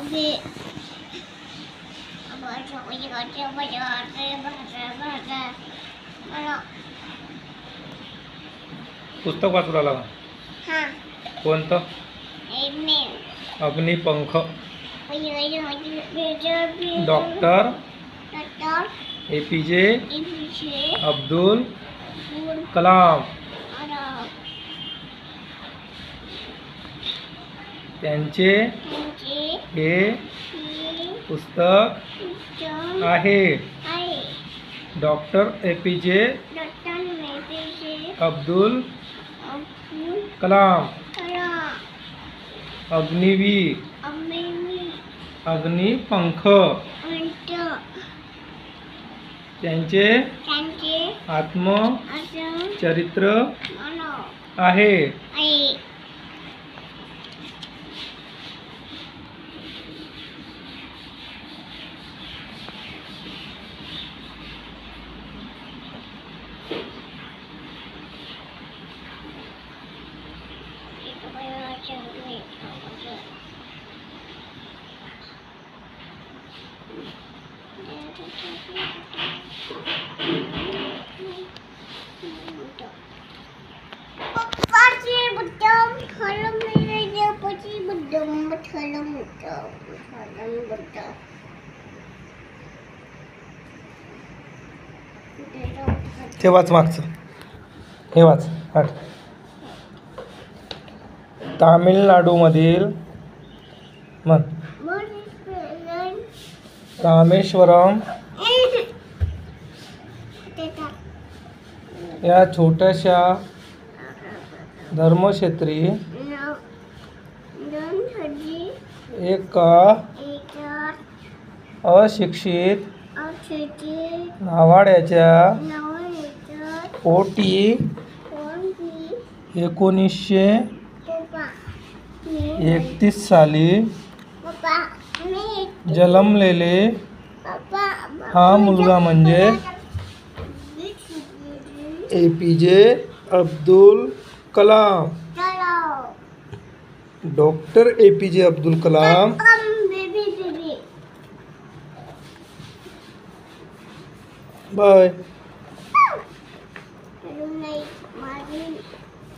Okay पुस्तक वाचू लागला का? हाँ कोणतं? अग्निपंख. Doctor APJ Abdul Kalam. त्यांचे हे पुस्तक आहे. Doctor APJ Abdul Kalam. अग्निवीर, अग्निपंख त्यांचे आत्मचरित्र आहे. ते वाच मागचं. हे वाच. हट. तामिळनाडूमधील रामेश्वरम या छोट्याशा धर्मक्षेत्री एका अशिक्षित नावाड्याच्या पोटी 1931 साली जन्मलेले हा मुलगा म्हणजे APJ Abdul Kalam. Doctor APJ Abdul Kalam bye.